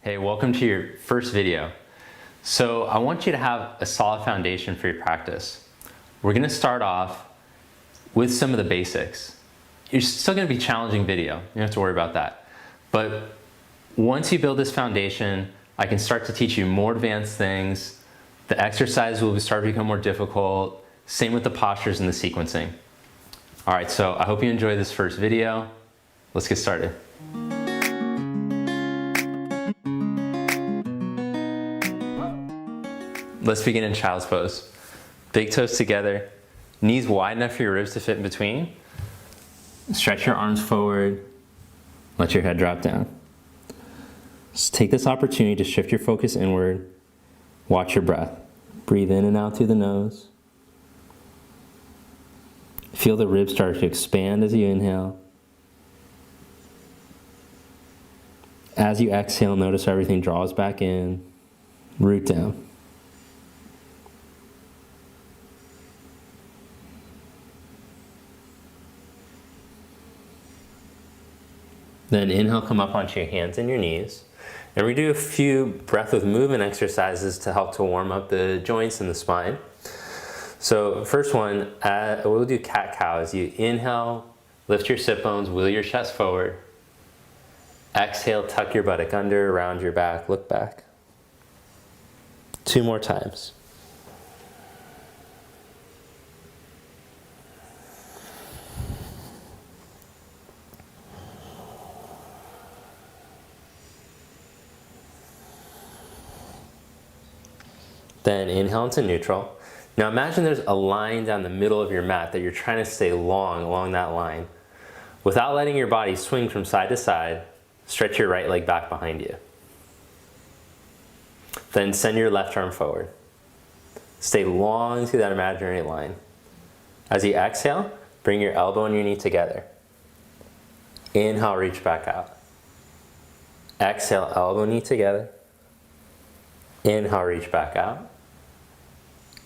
Hey, welcome to your first video. So I want you to have a solid foundation for your practice. We're gonna start off with some of the basics. You're still gonna be challenging video, you don't have to worry about that. But once you build this foundation, I can start to teach you more advanced things. The exercise will start to become more difficult. Same with the postures and the sequencing. All right, so I hope you enjoy this first video. Let's get started. Let's begin in child's pose. Big toes together, knees wide enough for your ribs to fit in between. Stretch your arms forward, let your head drop down. Just take this opportunity to shift your focus inward. Watch your breath. Breathe in and out through the nose. Feel the ribs start to expand as you inhale. As you exhale, notice everything draws back in, root down. Then inhale, come up onto your hands and your knees. And we do a few breath with movement exercises to help to warm up the joints and the spine. So first one, we'll do cat-cow. As you inhale, lift your sit bones, wheel your chest forward. Exhale, tuck your buttock under, round your back, look back. 2 more times. Then inhale into neutral. Now imagine there's a line down the middle of your mat that you're trying to stay long along that line. Without letting your body swing from side to side, stretch your right leg back behind you. Then send your left arm forward. Stay long through that imaginary line. As you exhale, bring your elbow and your knee together. Inhale, reach back out. Exhale, elbow, knee together. Inhale, reach back out.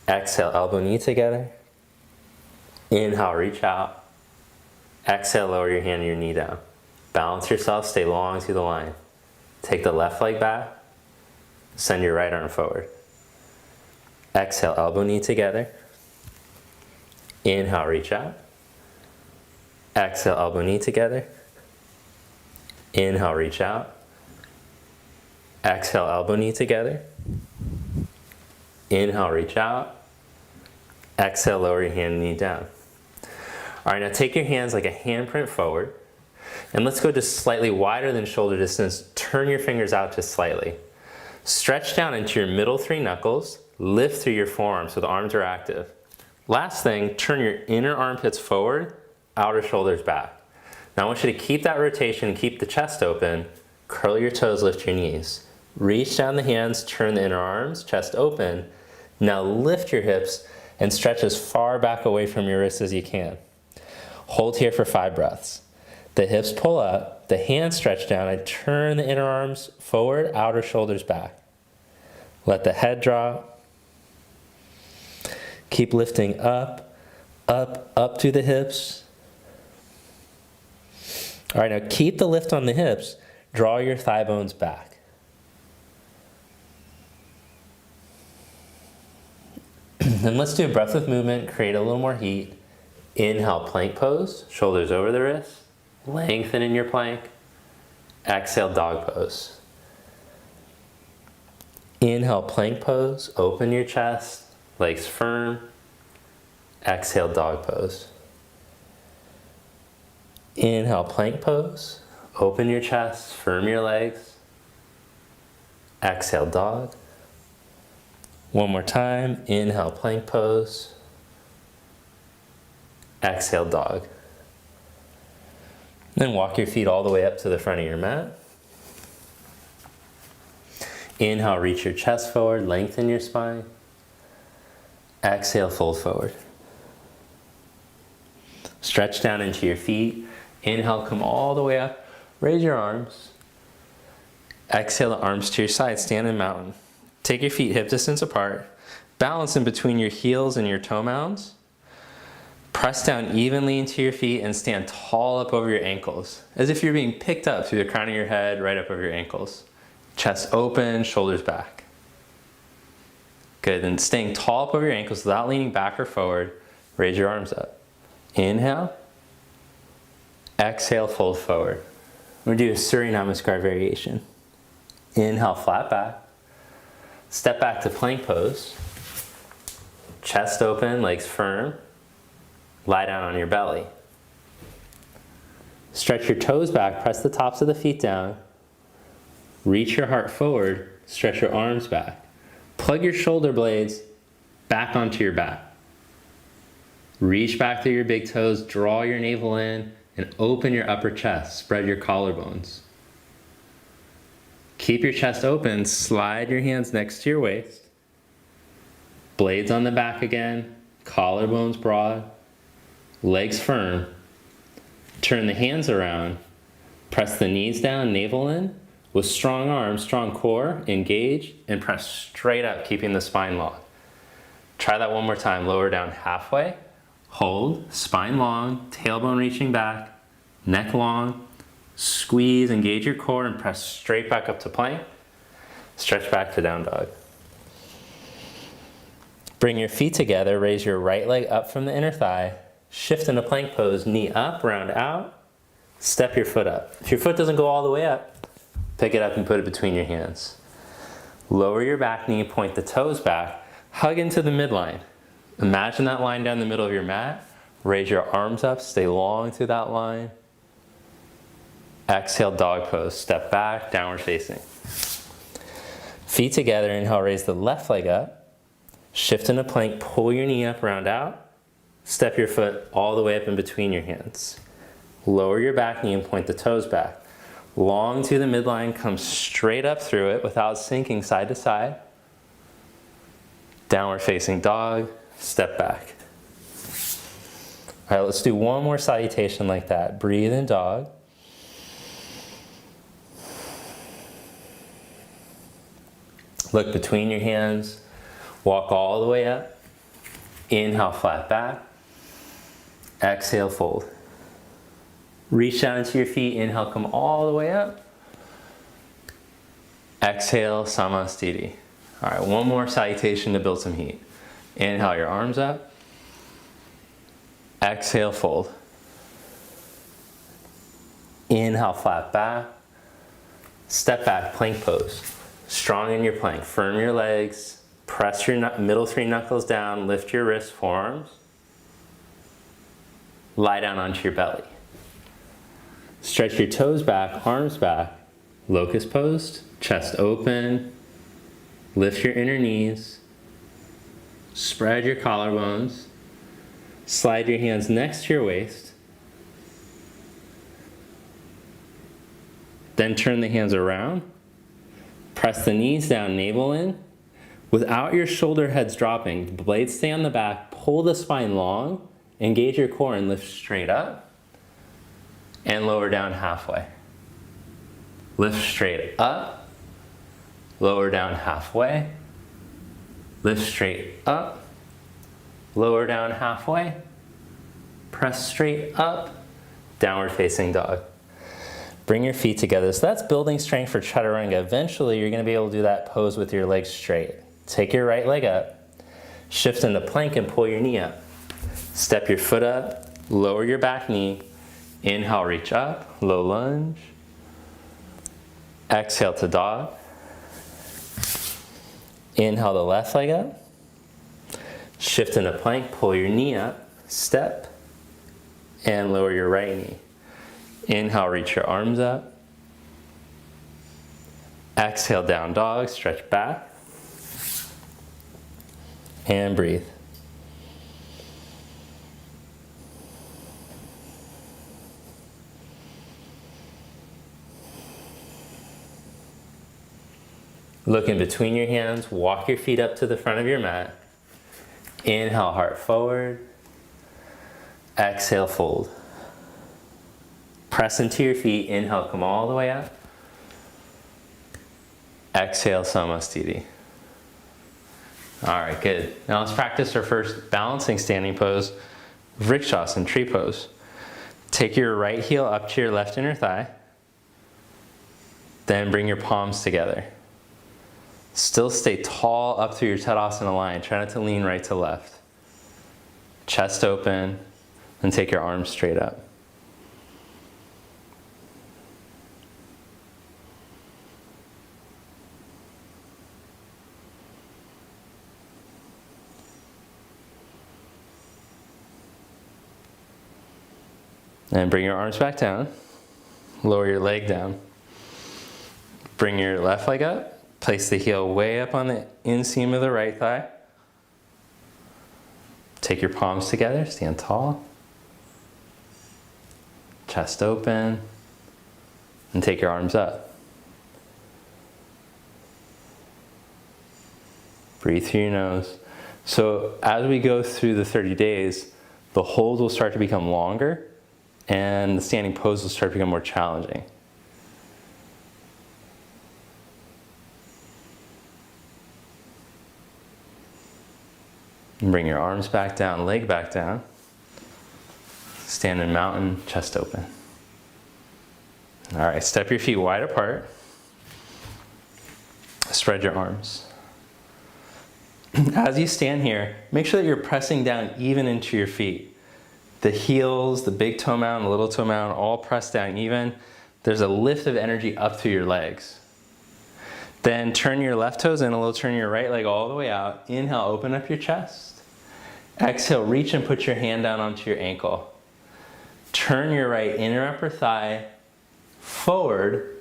Exhale, elbow, knee together. Inhale, reach out. Exhale, lower your hand and your knee down. Balance yourself, stay long through the line. Take the left leg back. Send your right arm forward. Exhale, elbow, knee together. Inhale, reach out. Exhale, elbow, knee together. Inhale, reach out. Exhale, elbow, knee together. Inhale, reach out. Exhale, lower your hand and knee down. All right, now take your hands like a handprint forward. And let's go just slightly wider than shoulder distance. Turn your fingers out just slightly. Stretch down into your middle 3 knuckles. Lift through your forearms so the arms are active. Last thing, turn your inner armpits forward, outer shoulders back. Now I want you to keep that rotation, keep the chest open. Curl your toes, lift your knees. Reach down the hands, turn the inner arms, chest open. Now lift your hips and stretch as far back away from your wrists as you can. Hold here for 5 breaths. The hips pull up, the hands stretch down, and turn the inner arms forward, outer shoulders back. Let the head drop. Keep lifting up, up, up through the hips. All right, now keep the lift on the hips. Draw your thigh bones back. And let's do a breath with movement, create a little more heat. Inhale, plank pose, shoulders over the wrists. Lengthen in your plank. Exhale, dog pose. Inhale, plank pose, open your chest, legs firm. Exhale, dog pose. Inhale, plank pose, open your chest, firm your legs. Exhale, dog. One more time, inhale, plank pose. Exhale, dog. Then walk your feet all the way up to the front of your mat. Inhale, reach your chest forward, lengthen your spine. Exhale, fold forward. Stretch down into your feet. Inhale, come all the way up. Raise your arms. Exhale, the arms to your side, stand in mountain. Take your feet hip distance apart. Balance in between your heels and your toe mounds. Press down evenly into your feet and stand tall up over your ankles, as if you're being picked up through the crown of your head, right up over your ankles. Chest open, shoulders back. Good, then staying tall up over your ankles without leaning back or forward, raise your arms up. Inhale. Exhale, fold forward. We're going to do a Surya Namaskar variation. Inhale, flat back. Step back to plank pose. Chest open, legs firm. Lie down on your belly. Stretch your toes back, press the tops of the feet down. Reach your heart forward, stretch your arms back. Plug your shoulder blades back onto your back. Reach back through your big toes, draw your navel in, and open your upper chest. Spread your collarbones. Keep your chest open, slide your hands next to your waist. Blades on the back again, collarbones broad, legs firm. Turn the hands around, press the knees down, navel in. With strong arms, strong core, engage, and press straight up, keeping the spine long. Try that one more time. Lower down halfway. Hold, spine long, tailbone reaching back, neck long. Squeeze, engage your core, and press straight back up to plank. Stretch back to down dog. Bring your feet together, raise your right leg up from the inner thigh. Shift into plank pose, knee up, round out. Step your foot up. If your foot doesn't go all the way up, pick it up and put it between your hands. Lower your back knee, point the toes back, hug into the midline. Imagine that line down the middle of your mat. Raise your arms up, stay long through that line. Exhale, dog pose. Step back, downward facing. Feet together, inhale, raise the left leg up. Shift into plank, pull your knee up, round out. Step your foot all the way up in between your hands. Lower your back knee and point the toes back. Long to the midline, come straight up through it without sinking side to side. Downward facing dog, step back. All right, let's do one more salutation like that. Breathe in dog. Look between your hands, walk all the way up. Inhale, flat back. Exhale, fold. Reach down into your feet, inhale, come all the way up. Exhale, Samastiti. All right, one more salutation to build some heat. Inhale, your arms up. Exhale, fold. Inhale, flat back. Step back, plank pose. Strong in your plank, firm your legs. Press your middle three knuckles down, lift your wrists, forearms. Lie down onto your belly. Stretch your toes back, arms back, locust pose, chest open, lift your inner knees, spread your collarbones, slide your hands next to your waist, then turn the hands around, press the knees down, navel in, without your shoulder heads dropping, the blades stay on the back, pull the spine long, engage your core and lift straight up. And lower down halfway. Lift straight up. Lower down halfway. Lift straight up. Lower down halfway. Press straight up. Downward facing dog. Bring your feet together. So that's building strength for chaturanga. Eventually you're going to be able to do that pose with your legs straight. Take your right leg up. Shift into plank and pull your knee up. Step your foot up. Lower your back knee. Inhale, reach up, low lunge. Exhale to dog. Inhale the left leg up. Shift into plank, pull your knee up, step, and lower your right knee. Inhale, reach your arms up. Exhale, down dog, stretch back. And breathe. Look in between your hands, walk your feet up to the front of your mat. Inhale, heart forward. Exhale, fold. Press into your feet, inhale, come all the way up. Exhale, Samastiti. All right, good. Now let's practice our first balancing standing pose, Vrikshasana, tree pose. Take your right heel up to your left inner thigh. Then bring your palms together. Still stay tall up through your Tadasana line. Try not to lean right to left. Chest open, and take your arms straight up. And bring your arms back down. Lower your leg down. Bring your left leg up. Place the heel way up on the inseam of the right thigh. Take your palms together, stand tall. Chest open. And take your arms up. Breathe through your nose. So as we go through the 30 days, the hold will start to become longer and the standing pose will start to become more challenging. And bring your arms back down, leg back down. Stand in mountain, chest open. All right, step your feet wide apart. Spread your arms. As you stand here, make sure that you're pressing down even into your feet. The heels, the big toe mound, the little toe mound, all press down even. There's a lift of energy up through your legs. Then turn your left toes in a little, turn your right leg all the way out. Inhale, open up your chest. Exhale, reach and put your hand down onto your ankle. Turn your right inner upper thigh forward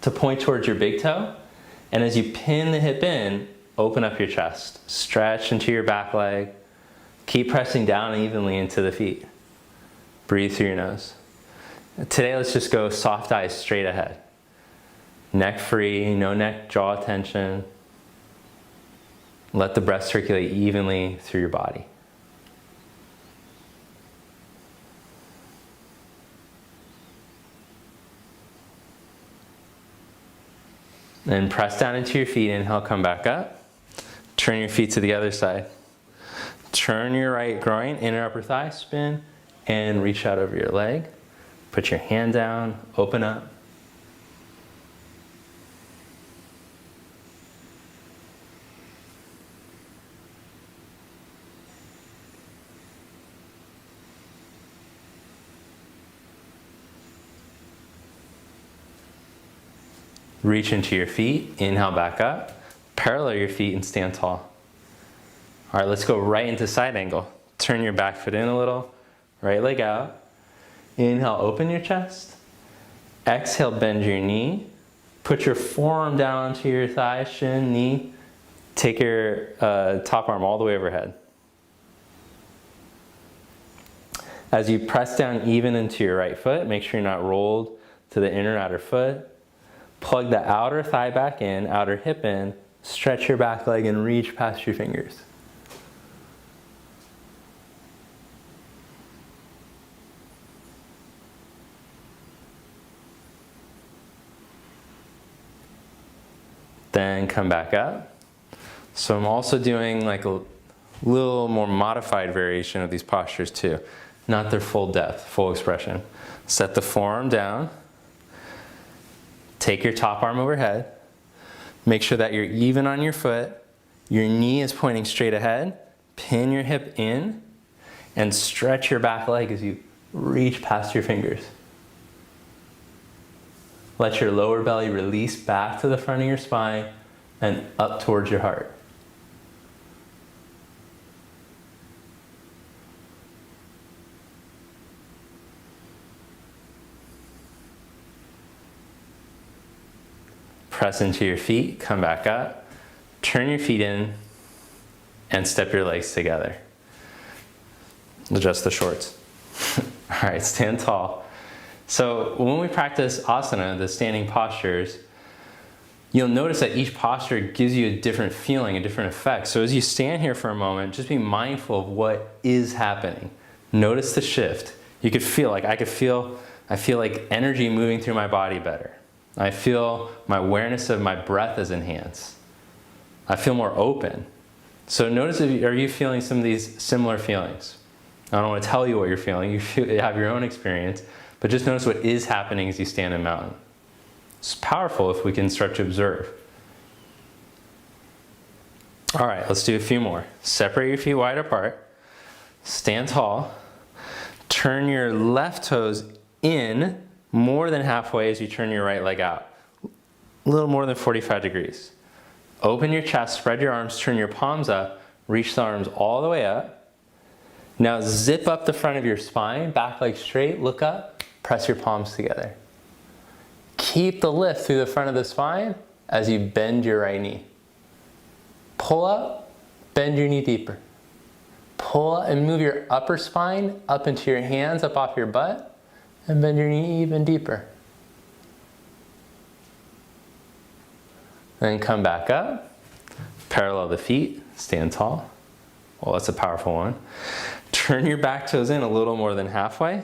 to point towards your big toe. And as you pin the hip in, open up your chest. Stretch into your back leg. Keep pressing down evenly into the feet. Breathe through your nose. Today, let's just go soft eyes straight ahead. Neck free, no neck jaw tension. Let the breath circulate evenly through your body. Then press down into your feet. Inhale, come back up. Turn your feet to the other side. Turn your right groin, inner upper thigh, spin, and reach out over your leg. Put your hand down, open up. Reach into your feet, inhale back up, parallel your feet and stand tall. All right, let's go right into side angle. Turn your back foot in a little, right leg out. Inhale, open your chest. Exhale, bend your knee. Put your forearm down onto your thigh, shin, knee. Take your top arm all the way overhead. As you press down even into your right foot, make sure you're not rolled to the inner outer foot. Plug the outer thigh back in, outer hip in, stretch your back leg and reach past your fingers. Then come back up. So I'm also doing like a little more modified variation of these postures too. Not their full depth, full expression. Set the forearm down. Take your top arm overhead. Make sure that you're even on your foot. Your knee is pointing straight ahead. Pin your hip in and stretch your back leg as you reach past your fingers. Let your lower belly release back to the front of your spine and up towards your heart. Press into your feet, come back up, turn your feet in, and step your legs together. Adjust the shorts. All right, stand tall. So when we practice asana, the standing postures, you'll notice that each posture gives you a different feeling, a different effect. So as you stand here for a moment, just be mindful of what is happening. Notice the shift. You could feel like, I feel like energy moving through my body better. I feel my awareness of my breath is enhanced. I feel more open. So notice, are you feeling some of these similar feelings? I don't want to tell you what you're feeling. You have your own experience. But just notice what is happening as you stand in mountain. It's powerful if we can start to observe. All right, let's do a few more. Separate your feet wide apart. Stand tall. Turn your left toes in more than halfway as you turn your right leg out. A little more than 45 degrees. Open your chest, spread your arms, turn your palms up, reach the arms all the way up. Now zip up the front of your spine, back leg straight, look up, press your palms together. Keep the lift through the front of the spine as you bend your right knee. Pull up, bend your knee deeper. Pull up and move your upper spine up into your hands, up off your butt, and bend your knee even deeper. Then come back up, parallel the feet, stand tall. Well, that's a powerful one. Turn your back toes in a little more than halfway.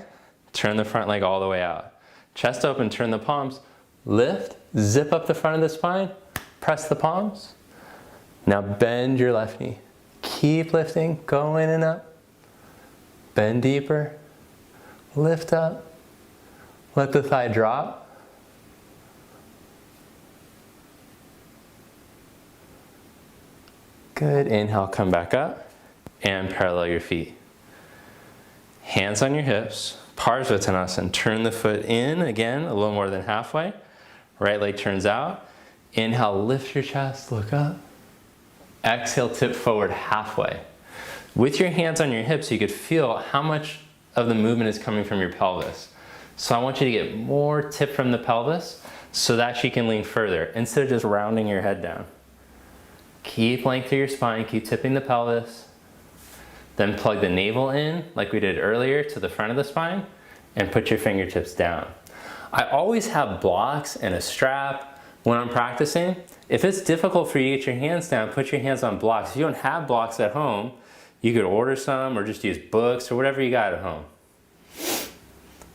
Turn the front leg all the way out. Chest open, turn the palms, lift, zip up the front of the spine, press the palms. Now bend your left knee. Keep lifting, go in and up. Bend deeper, lift up, let the thigh drop. Good, inhale, come back up and parallel your feet. Hands on your hips, Parsvottanasana, turn the foot in again, a little more than halfway. Right leg turns out. Inhale, lift your chest, look up. Exhale, tip forward halfway. With your hands on your hips, you could feel how much of the movement is coming from your pelvis. So I want you to get more tip from the pelvis so that you can lean further instead of just rounding your head down. Keep length through your spine, keep tipping the pelvis. Then plug the navel in, like we did earlier, to the front of the spine, and put your fingertips down. I always have blocks and a strap when I'm practicing. If it's difficult for you to get your hands down, put your hands on blocks. If you don't have blocks at home, you could order some or just use books or whatever you got at home.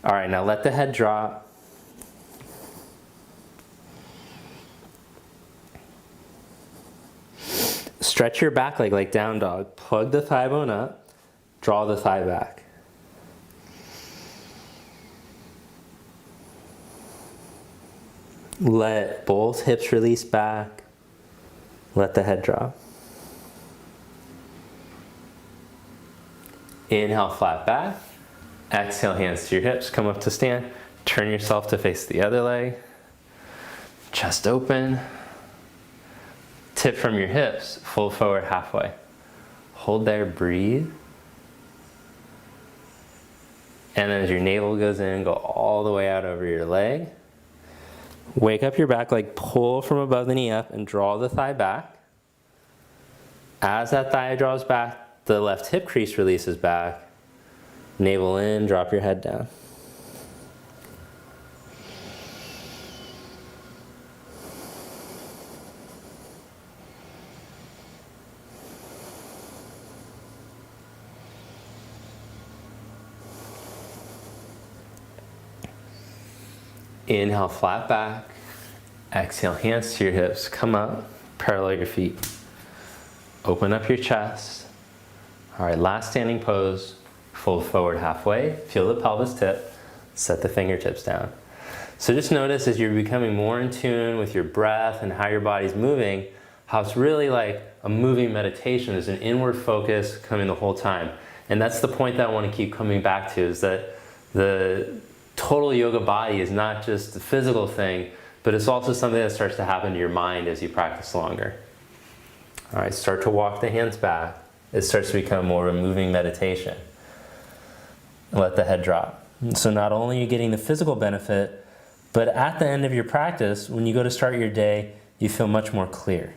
All right, now let the head drop. Stretch your back leg like down dog. Plug the thigh bone up, draw the thigh back. Let both hips release back. Let the head drop. Inhale, flat back. Exhale, hands to your hips. Come up to stand. Turn yourself to face the other leg. Chest open. Tip from your hips, fold forward halfway. Hold there, breathe. And then as your navel goes in, go all the way out over your leg. Wake up your back leg, pull from above the knee up and draw the thigh back. As that thigh draws back, the left hip crease releases back. Navel in, drop your head down. Inhale, flat back. Exhale, hands to your hips. Come up, parallel your feet. Open up your chest. All right, last standing pose. Fold forward halfway. Feel the pelvis tip. Set the fingertips down. So just notice as you're becoming more in tune with your breath and how your body's moving, how it's really like a moving meditation. There's an inward focus coming the whole time. And that's the point that I want to keep coming back to, is that the total yoga body is not just a physical thing, but it's also something that starts to happen to your mind as you practice longer. All right, start to walk the hands back. It starts to become more of a moving meditation. Let the head drop. So not only are you getting the physical benefit, but at the end of your practice, when you go to start your day, you feel much more clear.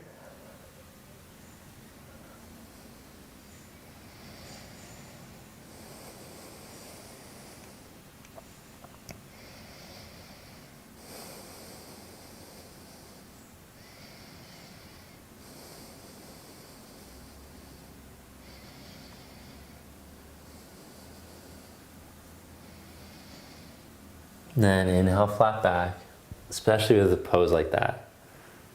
Then inhale, flat back, especially with a pose like that.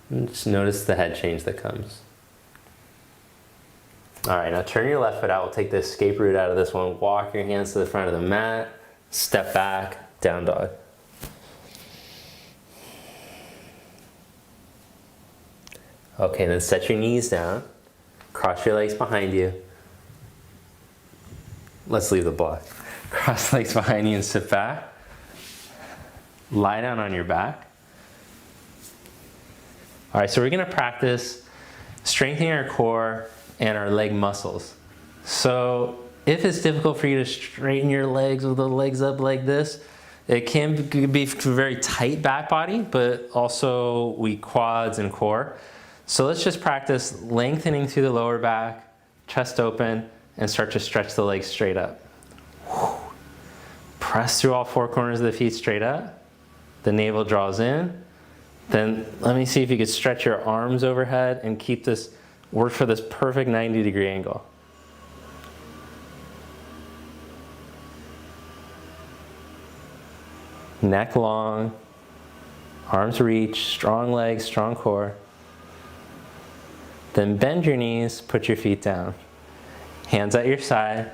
And just notice the head change that comes. All right, now turn your left foot out. We'll take the escape route out of this one. Walk your hands to the front of the mat. Step back, down dog. Okay, then set your knees down. Cross your legs behind you. Let's leave the block. Cross legs behind you and sit back. Lie down on your back. All right, so we're gonna practice strengthening our core and our leg muscles. So if it's difficult for you to straighten your legs with the legs up like this, it can be a very tight back body, but also weak quads and core. So let's just practice lengthening through the lower back, chest open, and start to stretch the legs straight up. Press through all four corners of the feet straight up. The navel draws in. Then let me see if you could stretch your arms overhead and keep this, work for this perfect 90-degree angle. Neck long, arms reach, strong legs, strong core. Then bend your knees, put your feet down. Hands at your side,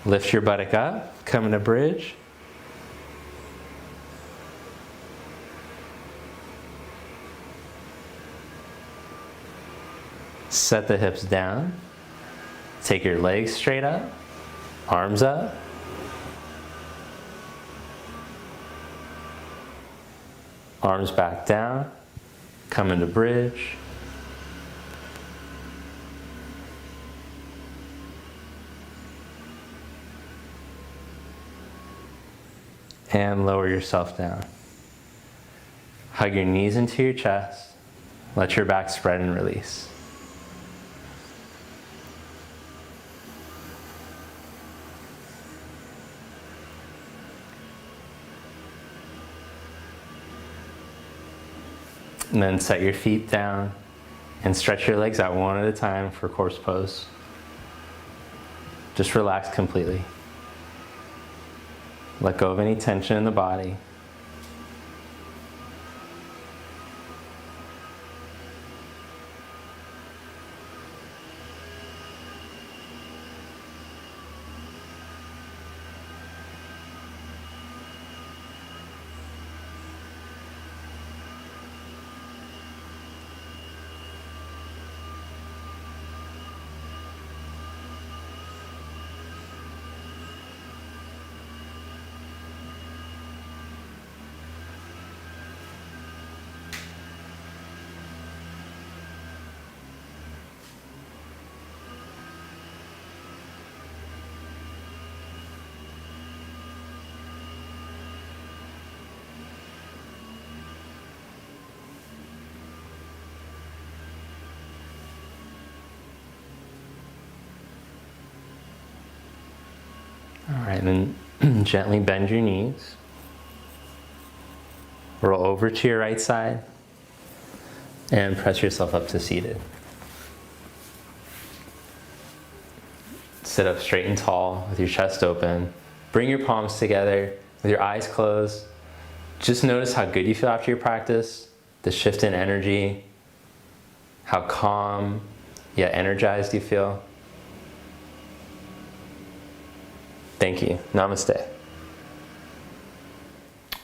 lift your buttock up, come into bridge. Set the hips down. Take your legs straight up, arms up. Arms back down, come into bridge. And lower yourself down. Hug your knees into your chest. Let your back spread and release. And then set your feet down and stretch your legs out one at a time for corpse pose. Just relax completely. Let go of any tension in the body. All right, then gently bend your knees. Roll over to your right side and press yourself up to seated. Sit up straight and tall with your chest open. Bring your palms together with your eyes closed. Just notice how good you feel after your practice, the shift in energy, how calm yet energized you feel. Thank you. Namaste.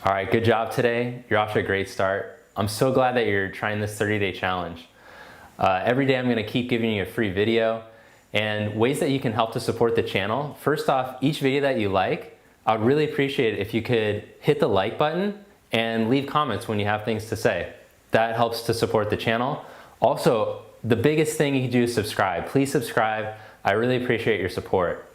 All right, good job today. You're off to a great start. I'm so glad that you're trying this 30-day challenge. Every day I'm gonna keep giving you a free video and ways that you can help to support the channel. First off, each video that you like, I would really appreciate it if you could hit the like button and leave comments when you have things to say. That helps to support the channel. Also, the biggest thing you can do is subscribe. Please subscribe. I really appreciate your support.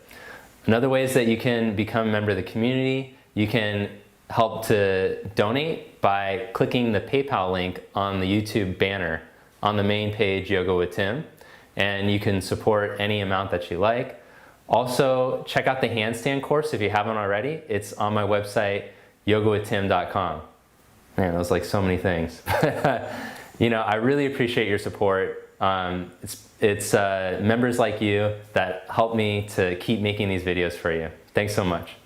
Another way is that you can become a member of the community. You can help to donate by clicking the PayPal link on the YouTube banner on the main page, Yoga with Tim, and you can support any amount that you like. Also, check out the handstand course if you haven't already. It's on my website, yogawithtim.com. Man, that was like so many things. You know, I really appreciate your support. It's members like you that help me to keep making these videos for you. Thanks so much.